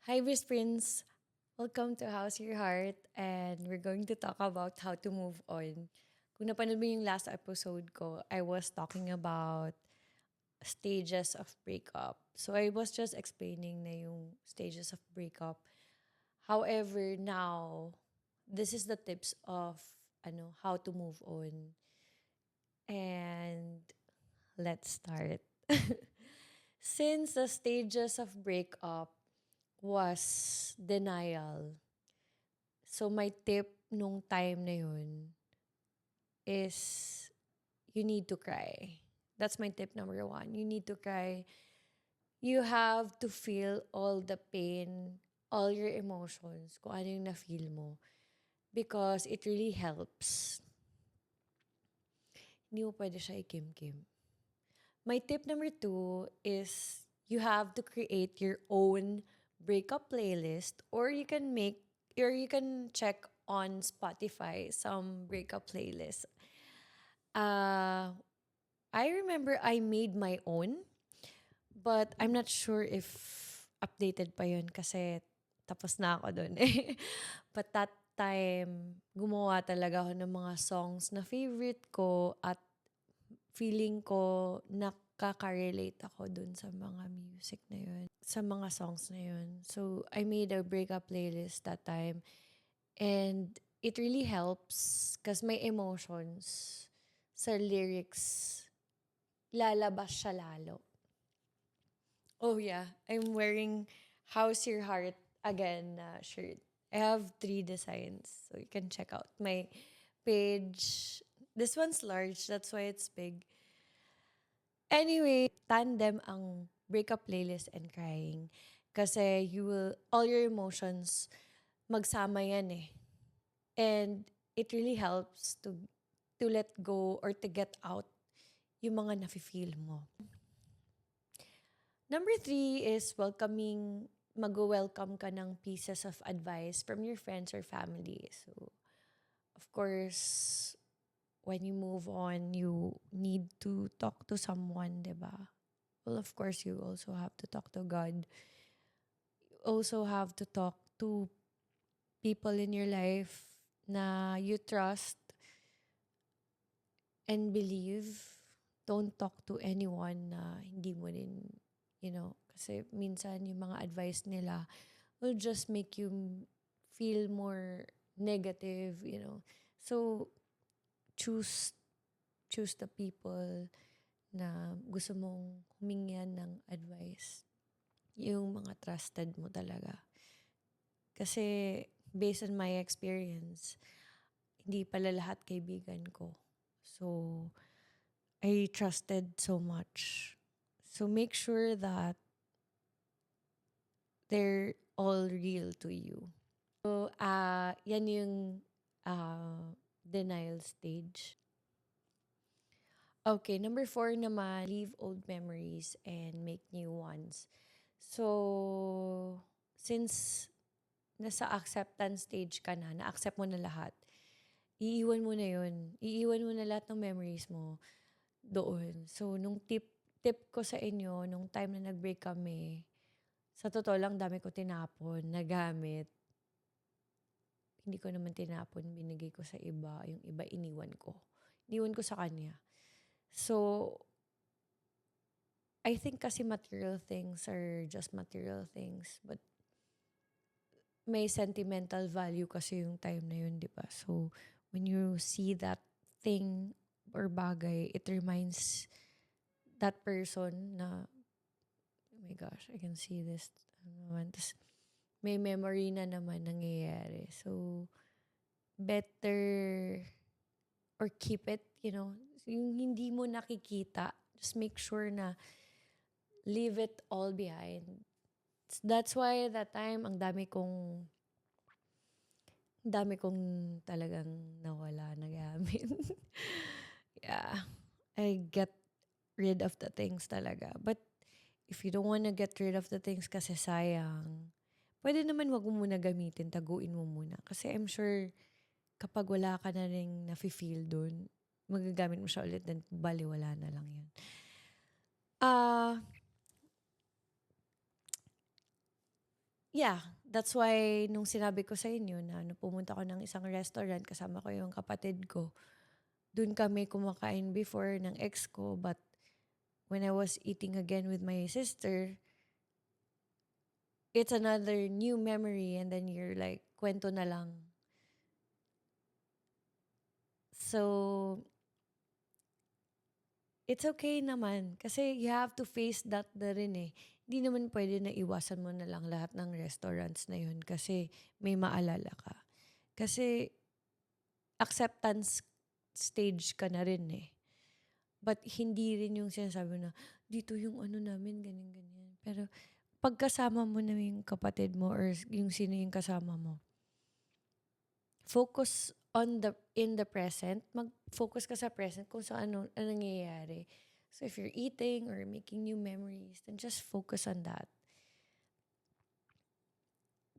Hi, Miss Prince. Welcome to How's Your Heart, and we're going to talk about how to move on. Kung napanood mo yung last episode ko, I was talking about stages of breakup. So I was just explaining na yung stages of breakup. However, now, this is the tips of how to move on. And let's start. Since the stages of breakup was denial, so my tip nung time na yun is you need to cry. That's my tip number one. You need to cry. You have to feel all the pain, all your emotions, kung ano yung na-feel mo. Because it really helps. Hindi mo pwede siya ikim-kim. My tip number two is you have to create your own breakup playlist, or you can check on Spotify some breakup playlists. I remember I made my own, but I'm not sure if updated pa yun kasi tapos na ako dun eh. But that time, gumawa talaga ako ng mga songs na favorite ko at feeling ko nakaka-relate ako dun sa mga music na yun, sa mga songs na yun. So, I made a breakup playlist that time, and it really helps because my emotions sa lyrics, lalabas siya lalo. Oh yeah, I'm wearing How's Your Heart again shirt. I have 3 designs, so you can check out my page. This one's large, that's why it's big. Anyway, tandem ang breakup playlist and crying. Kasi all your emotions, magsama yan eh. And it really helps to let go or to get out yung mga nafe-feel mo. Number 3 is mag-welcome ka ng pieces of advice from your friends or family. So, of course, when you move on, you need to talk to someone, diba? Well, of course, you also have to talk to God. You also have to talk to people in your life na you trust and believe. Don't talk to anyone na hindi mo rin, kasi minsan yung mga advice nila will just make you feel more negative. So, choose the people na gusto mong humingian ng advice. Yung mga trusted mo talaga. Kasi based on my experience, hindi pala lahat kaibigan ko. So, I trusted so much. So, make sure that they're all real to you. So, yan yung denial stage. Okay, number 4 naman, leave old memories and make new ones. So, since nasa acceptance stage ka na-accept mo na lahat, iiwan mo na yun. Iiwan mo na lahat ng memories mo doon. So, nung tip ko sa inyo, nung time na nag-break kami, sa totoo lang, dami ko tinapon, nagamit. Hindi ko naman tinapon, binigay ko sa iba. Yung iba, iniwan ko. Iniwan ko sa kanya. So, I think kasi material things are just material things. But may sentimental value kasi yung time na yun, di ba? So, when you see that thing or bagay, it reminds that person na, oh my gosh, I can see this. Tapos, may memory na naman nangyayari. So, better or keep it. Yung hindi mo nakikita, just make sure na leave it all behind. That's why that time, ang dami kong talagang nawala na gamit. Yeah. I get rid of the things talaga. But if you don't wanna get rid of the things kasi sayang, pwede naman wag mo muna gamitin, taguin mo muna. Kasi I'm sure kapag wala ka na rin nafe-feel dun, magagamit mo siya ulit then baliwala na lang yun. yeah, that's why nung sinabi ko sa inyo na nung pumunta ako ng isang restaurant, kasama ko yung kapatid ko, dun kami kumakain before ng ex ko, but when I was eating again with my sister, it's another new memory and then you're like, kwento na lang. So, it's okay naman. Kasi you have to face that na rin eh. Hindi naman pwede na iwasan mo na lang lahat ng restaurants na yun kasi may maalala ka. Kasi acceptance stage ka na rin eh. But hindi rin yung sinasabi na, dito yung ano namin, ganyan-ganyan. Pero pagkasama mo na yung kapatid mo or yung sino yung kasama mo, focus in the present. Mag-focus ka sa present kung sa ano nangyayari. So if you're eating or making new memories, then just focus on that.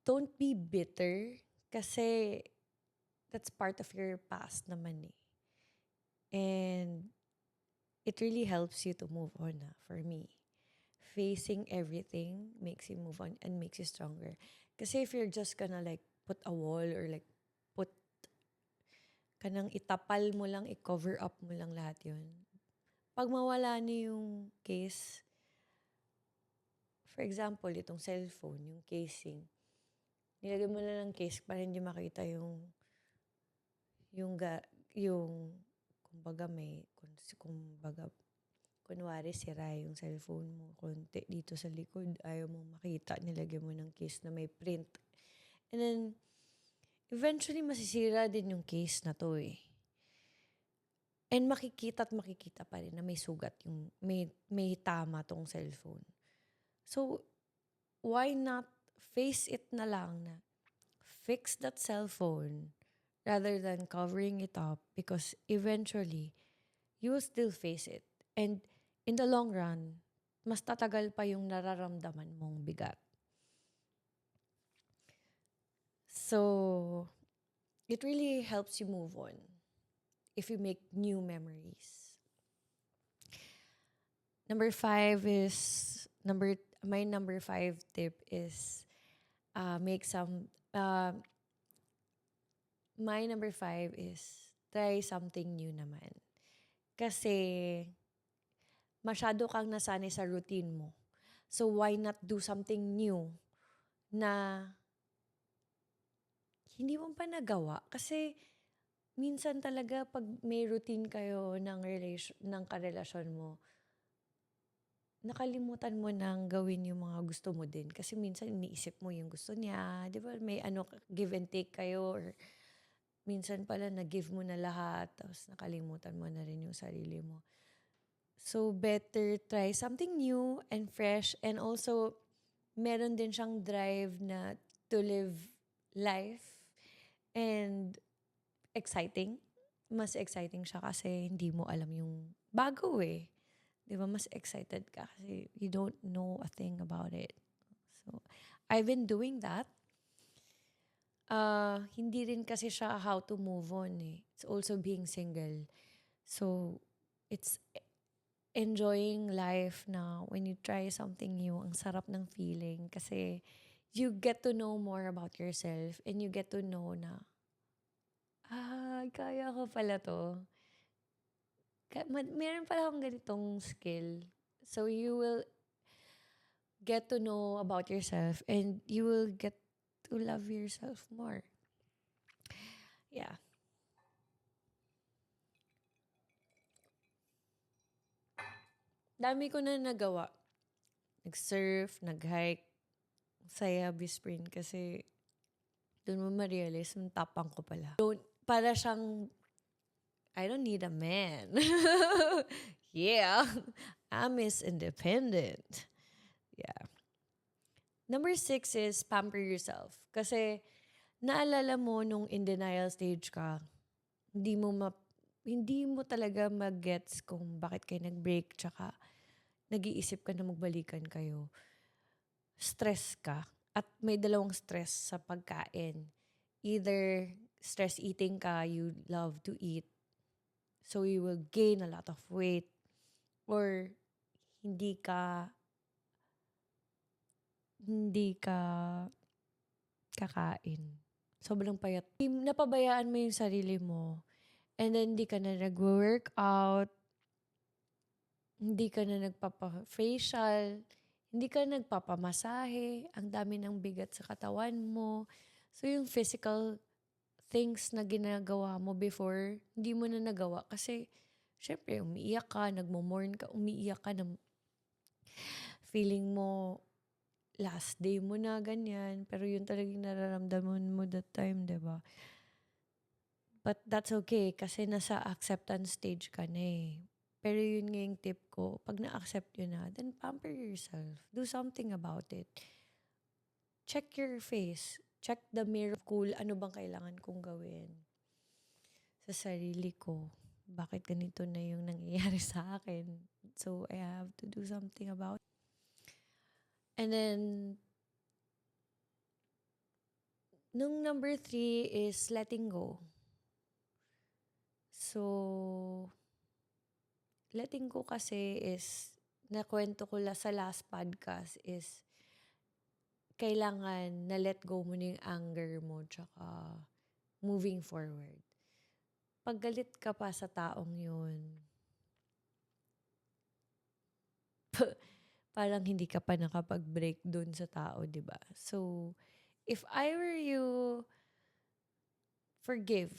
Don't be bitter kasi that's part of your past naman eh. And it really helps you to move on for me. Facing everything makes you move on and makes you stronger. Kasi if you're just gonna like put a wall or like put kanang itapal mo lang, i-cover up mo lang lahat yun. Pag mawala na yung case, for example, itong cellphone, yung casing, nilagay mo na ng case para hindi makita yung, yung kumbaga kumbaga, kunwari sira yung cellphone mo, konti dito sa likod, ayaw mong makita, nilagay mo ng case na may print. And then, eventually masisira din yung case na to eh. And makikita pa rin na may sugat yung, may tama tong cellphone. So, why not face it na lang na fix that cellphone rather than covering it up because eventually, you will still face it. And in the long run, mas tatagal pa yung nararamdaman mong bigat. So, it really helps you move on if you make new memories. My number 5 tip is make some my number 5 is try something new naman. Kasi masyado kang nasanay sa routine mo. So why not do something new na hindi mo pa nagawa? Kasi minsan talaga pag may routine kayo ng karelasyon mo, nakalimutan mo nang gawin yung mga gusto mo din. Kasi minsan iniisip mo yung gusto niya. Di ba may give and take kayo or minsan pala na-give mo na lahat tapos nakalimutan mo na rin yung sarili mo. So, better try something new and fresh and also meron din siyang drive na to live life and exciting. Mas exciting siya kasi hindi mo alam yung bago eh. Di ba? Mas excited ka kasi you don't know a thing about it. So, I've been doing that. Hindi rin kasi siya how to move on eh. It's also being single. So, it's enjoying life na when you try something new, ang sarap ng feeling kasi you get to know more about yourself and you get to know na, kaya ko pala to. Meron pala akong ganitong skill. So, you will get to know about yourself and you will get to love yourself more. Yeah. Dami ko na nagawa. Nag-surf, nag-hike. Saya Bisprin kasi doon mo ma-realize yung tapang ko pala. Para siyang, I don't need a man. Yeah. I'm Miss Independent. Yeah. Number 6 is pamper yourself. Kasi naalala mo nung in denial stage ka, hindi mo talaga mag-gets kung bakit kayo nag-break tsaka nag-iisip ka na magbalikan kayo. Stress ka. At may dalawang stress sa pagkain. Either stress eating ka, you love to eat, so you will gain a lot of weight. Or hindi ka kakain. Sobrang payat. Napabayaan mo yung sarili mo. And then, hindi ka na nag-workout. Hindi ka na nagpapa-facial. Hindi ka nagpapamasahe. Ang dami ng bigat sa katawan mo. So, yung physical things na ginagawa mo before, hindi mo na nagawa. Kasi, syempre, umiiyak ka, nagmo-mourn ka, umiiyak ka na feeling mo last day mo na, ganyan. Pero yun talagang nararamdaman mo that time, di ba? But that's okay kasi nasa acceptance stage ka na eh. Pero yun nga yung tip ko, pag na-accept yun na, then pamper yourself. Do something about it. Check your face. Check the mirror. Cool, ano bang kailangan kong gawin sa sarili ko? Bakit ganito na yung nangyayari sa akin? So, I have to do something about it. And then, nung number 3 is letting go. So, letting go kasi is, nakwento ko sa last podcast is, kailangan na let go mo na yung anger mo tsaka moving forward. Pag galit ka pa sa taong yun, parang hindi ka pa nakapag-break dun sa tao, di ba? So, if I were you, forgive.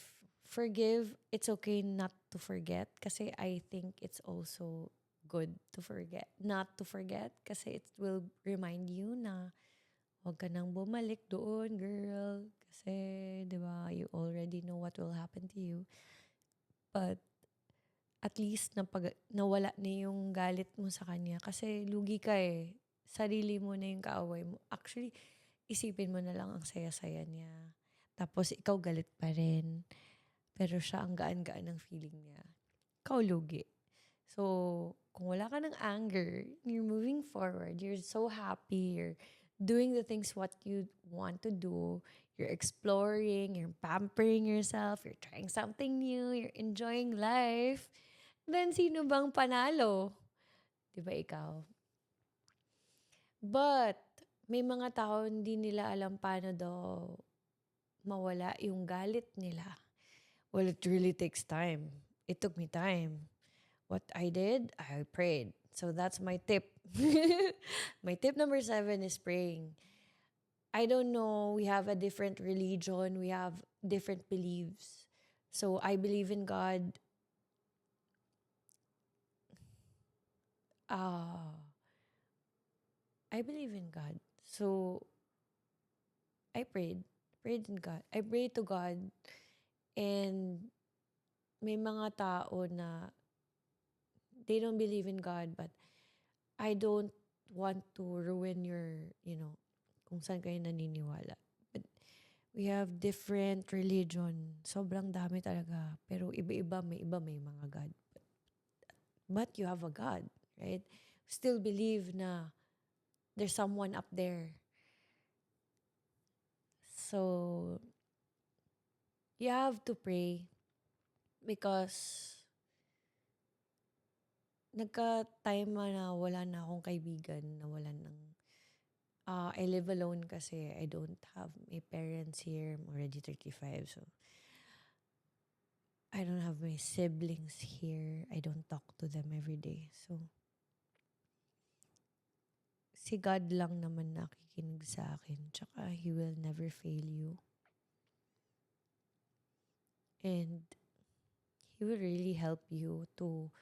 Forgive, it's okay not to forget kasi I think it's also good to forget. Not to forget kasi it will remind you na huwag ka nang bumalik doon, girl. Kasi, di ba, you already know what will happen to you. But, at least nawala na yung galit mo sa kanya. Kasi, lugi ka eh. Sarili mo na yung kaaway mo. Actually, isipin mo na lang ang saya-saya niya. Tapos, ikaw galit pa rin. Pero siya ang gaan-gaan ng feeling niya. Ikaw lugi. So, kung wala ka ng anger, you're moving forward, you're so happy, you're doing the things what you want to do, you're exploring, you're pampering yourself, you're trying something new, you're enjoying life, then sino bang panalo? Di ba ikaw? But, may mga tao hindi nila alam paano daw mawala yung galit nila. Well, it really takes time. It took me time. What I did, I prayed. So that's my tip. My tip number 7 is praying. I don't know, we have a different religion, we have different beliefs. So I believe in God. I believe in God. So I prayed in God. I prayed to God, and may mga tao na they don't believe in God, but I don't want to ruin your, kung saan kayo naniniwala. But we have different religion. Sobrang dami talaga. Pero iba-iba, may mga God. But you have a God, right? Still believe na there's someone up there. So, you have to pray because nagka-time na wala na akong kaibigan, nawalan ng I live alone kasi I don't have my parents here. I'm already 35, so I don't have my siblings here. I don't talk to them every day. So, si God lang naman nakikinig sa akin. Tsaka, He will never fail you. And, He will really help you to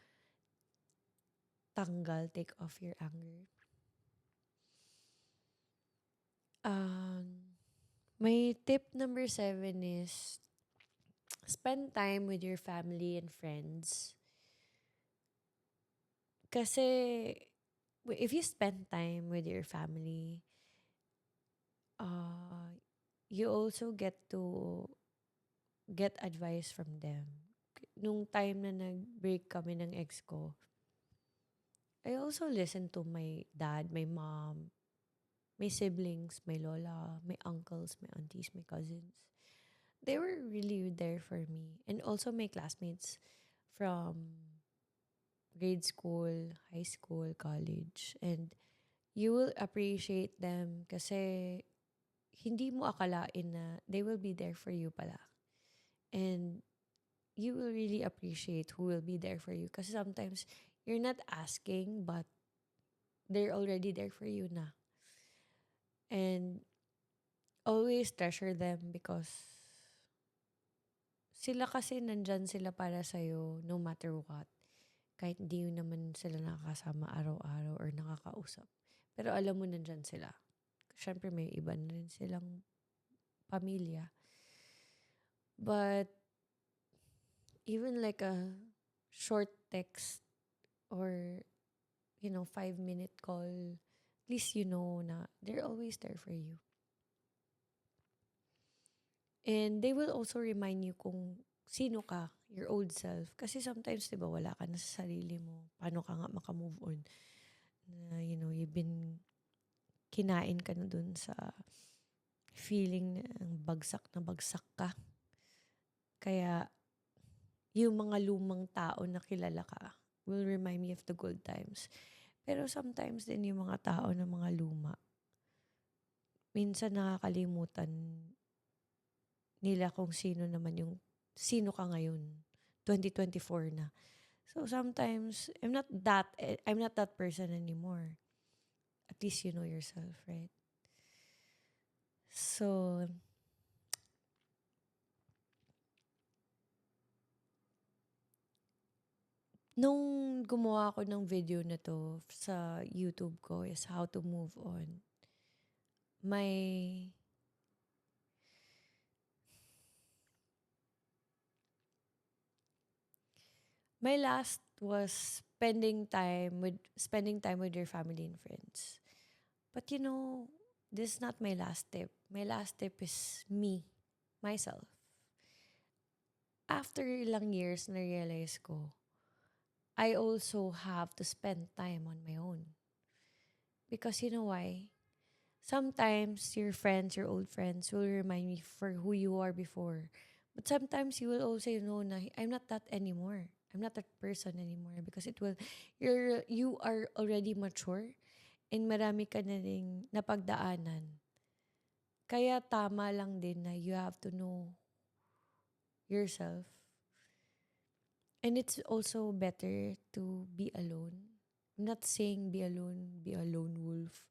take off your anger. My tip number 7 is spend time with your family and friends. Kasi, if you spend time with your family, you also get to get advice from them. Nung time na nag-break kami ng ex ko, I also listened to my dad, my mom, my siblings, my lola, my uncles, my aunties, my cousins. They were really there for me. And also my classmates from grade school, high school, college. And you will appreciate them kasi hindi mo akalain na they will be there for you pala. And you will really appreciate who will be there for you. Kasi sometimes, you're not asking, but they're already there for you na. And always treasure them because sila kasi nandyan sila para sa'yo no matter what. Kahit hindi mo naman sila nakakasama araw-araw or nakakausap. Pero alam mo nandyan sila. Siyempre may iba na rin silang pamilya. But even like a short text or 5-minute call, at least you know na they're always there for you. And they will also remind you kung sino ka, your old self. Kasi sometimes, di ba, wala ka na sa sarili mo. Paano ka nga makamove on? Na, you've been kinain ka na dun sa feeling na bagsak ka. Kaya, yung mga lumang tao na kilala ka will remind me of the good times. Pero sometimes din yung mga tao na mga luma, minsan nakakalimutan nila kung sino ka ngayon. 2024 na. So sometimes, I'm not that person anymore. At least you know yourself, right? So, nung gumawa ako ng video na to sa YouTube ko is how to move on. My my last was spending time with your family and friends. But this is not my last tip. My last tip is myself. After ilang years, na-realize ko, I also have to spend time on my own. Because you know why? Sometimes your friends, your old friends, will remind me for who you are before. But sometimes you will also know na I'm not that anymore. I'm not that person anymore because you are already mature and marami ka na ring napagdaanan. Kaya tama lang din na you have to know yourself. And it's also better to be alone. I'm not saying be a lone wolf.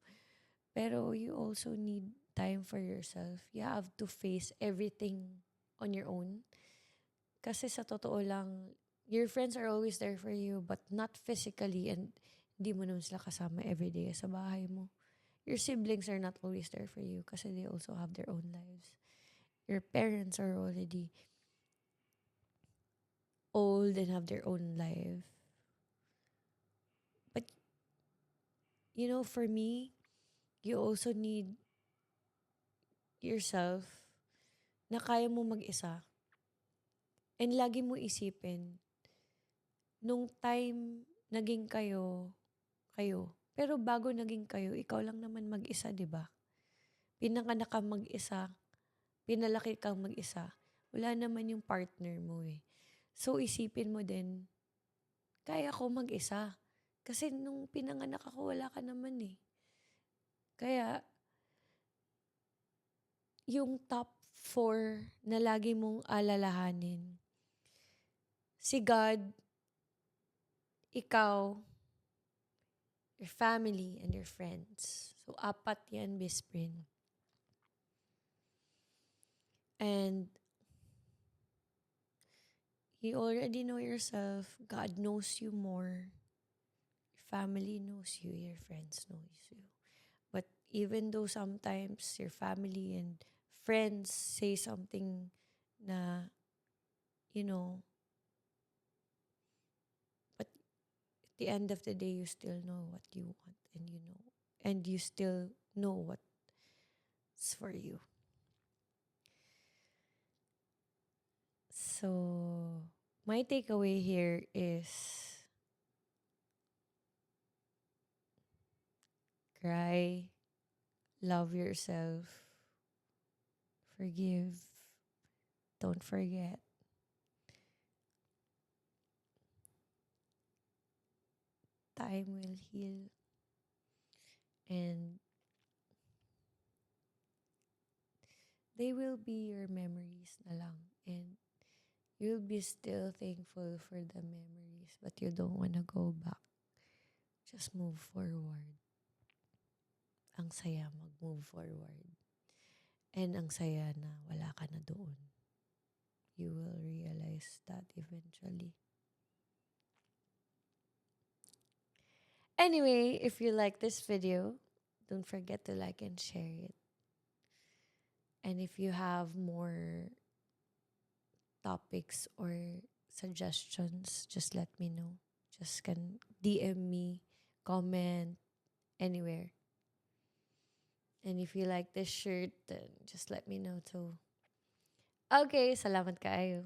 Pero you also need time for yourself. You have to face everything on your own. Kasi sa totoo lang, your friends are always there for you but not physically and hindi mo naman sila kasama everyday sa bahay mo. Your siblings are not always there for you kasi they also have their own lives. Your parents are already old and have their own life. But, for me, you also need yourself na kaya mo mag-isa. And lagi mo isipin, nung time naging kayo. Pero bago naging kayo, ikaw lang naman mag-isa, di ba? Pinanganak kang mag-isa, pinalaki kang mag-isa. Wala naman yung partner mo eh. So isipin mo din, kaya ko mag-isa. Kasi nung pinanganak ako, wala ka naman eh. Kaya, yung top 4 na lagi mong alalahanin, si God, ikaw, your family, and your friends. So, 4 yan, Bisprin. And, you already know yourself. God knows you more. Your family knows you. Your friends knows you. But even though sometimes your family and friends say something na, but at the end of the day, you still know what you want and you still know what's for you. So, my takeaway here is cry, love yourself, forgive, don't forget. Time will heal. And they will be your memories na lang. And you'll be still thankful for the memories, but you don't wanna go back. Just move forward. Ang saya mag-move forward. And ang saya na wala ka na doon. You will realize that eventually. Anyway, if you like this video, don't forget to like and share it. And if you have more topics or suggestions, just let me know. Just can DM me, comment, anywhere. And if you like this shirt, then just let me know too. Okay, salamat kaayo.